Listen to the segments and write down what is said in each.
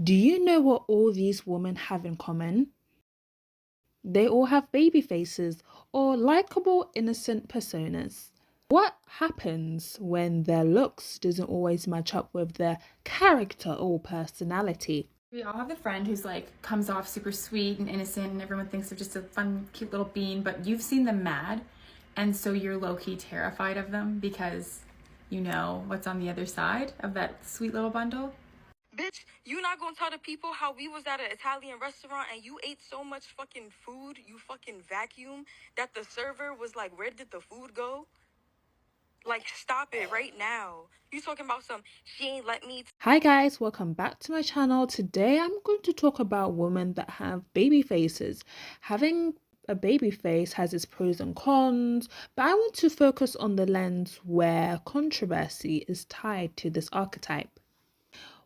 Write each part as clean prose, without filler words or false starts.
Do you know what all these women have in common? They all have baby faces or likable, innocent personas. What happens when their looks doesn't always match up with their character or personality? We all have the friend who's like comes off super sweet and innocent and everyone thinks they're just a fun, cute little bean, but you've seen them mad, and so you're low-key terrified of them because you know what's on the other side of that sweet little bundle. Bitch, you not gonna tell the people how we was at an Italian restaurant and you ate so much fucking food, you fucking vacuum, that the server was like, where did the food go? Like, stop it right now. You talking about some, she ain't let me. Hi guys, welcome back to my channel. Today I'm going to talk about women that have baby faces. Having a baby face has its pros and cons, but I want to focus on the lens where controversy is tied to this archetype.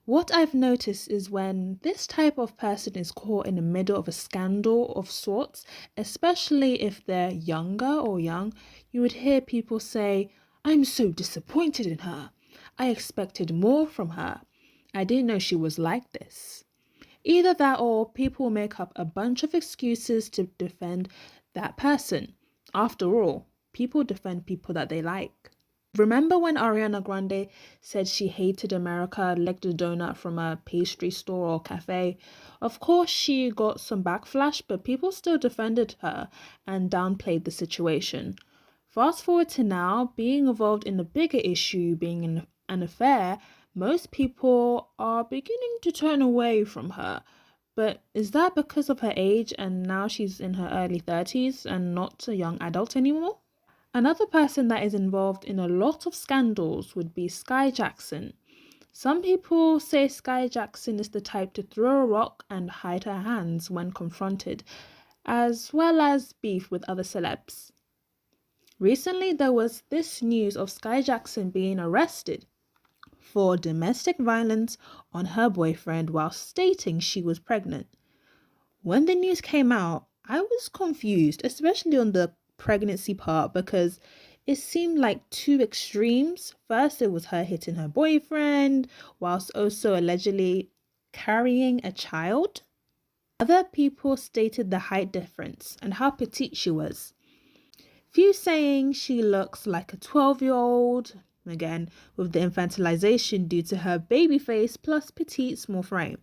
What I've noticed is when this type of person is caught in the middle of a scandal of sorts, especially if they're younger or young, you would hear people say, "I'm so disappointed in her. I expected more from her. I didn't know she was like this." Either that or people make up a bunch of excuses to defend that person. After all, people defend people that they like. Remember when Ariana Grande said she hated America, licked a donut from a pastry store or cafe? Of course, she got some backlash, but people still defended her and downplayed the situation. Fast forward to now, being involved in the bigger issue being an affair, most people are beginning to turn away from her. But is that because of her age and now she's in her early 30s and not a young adult anymore? Another person that is involved in a lot of scandals would be Sky Jackson. Some people say Sky Jackson is the type to throw a rock and hide her hands when confronted, as well as beef with other celebs. Recently, there was this news of Sky Jackson being arrested for domestic violence on her boyfriend while stating she was pregnant. When the news came out, I was confused, especially on the pregnancy part, because it seemed like two extremes. First, it was her hitting her boyfriend, whilst also allegedly carrying a child. Other people stated the height difference and how petite she was. Few saying she looks like a 12-year-old, again, with the infantilization due to her baby face plus petite small frame.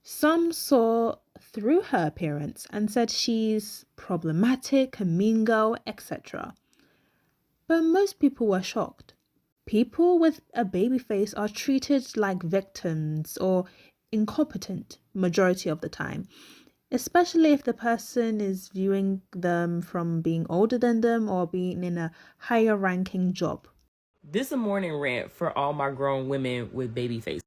Some saw through her appearance and said she's problematic, a mean girl, etc. But most people were shocked. People with a baby face are treated like victims or incompetent majority of the time, especially if the person is viewing them from being older than them or being in a higher ranking job. This a morning rant for all my grown women with baby faces.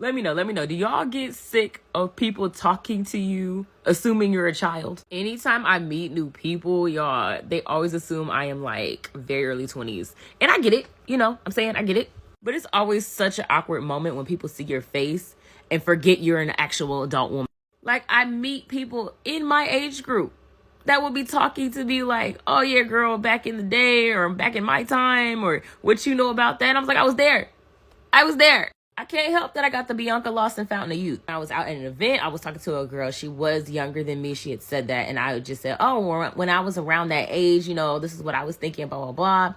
Let me know. Do y'all get sick of people talking to you, assuming you're a child? Anytime I meet new people, y'all, they always assume I am like very early 20s. And I get it, I get it. But it's always such an awkward moment when people see your face and forget you're an actual adult woman. Like, I meet people in my age group that will be talking to me like, "Oh yeah, girl, back in the day," or "back in my time," or "what you know about that?" And I was like, I was there. I can't help that I got the Bianca Lawson Fountain of Youth. I was out at an event. I was talking to a girl. She was younger than me. She had said that. And I just said, "Oh, when I was around that age, this is what I was thinking, blah, blah, blah."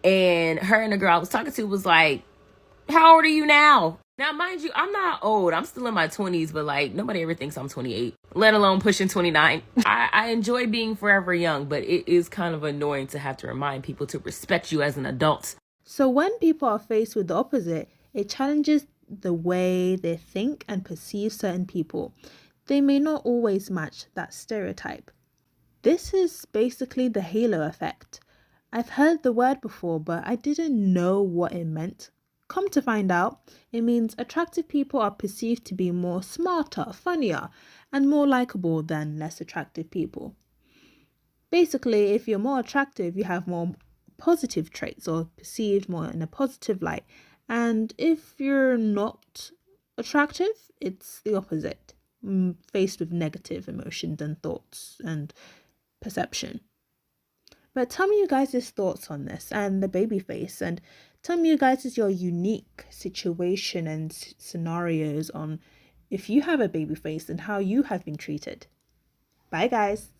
And her and the girl I was talking to was like, "How old are you now?" Now, mind you, I'm not old. I'm still in my 20s, but like nobody ever thinks I'm 28, let alone pushing 29. I enjoy being forever young, but it is kind of annoying to have to remind people to respect you as an adult. So when people are faced with the opposite, it challenges the way they think and perceive certain people. They may not always match that stereotype. This is basically the halo effect. I've heard the word before, but I didn't know what it meant. Come to find out, it means attractive people are perceived to be more smarter, funnier, and more likable than less attractive people. Basically, if you're more attractive, you have more positive traits or perceived more in a positive light. And if you're not attractive, it's the opposite, faced with negative emotions and thoughts and perception. But tell me you guys' thoughts on this and the baby face, and tell me you guys your unique situation and scenarios on if you have a baby face and how you have been treated. Bye guys.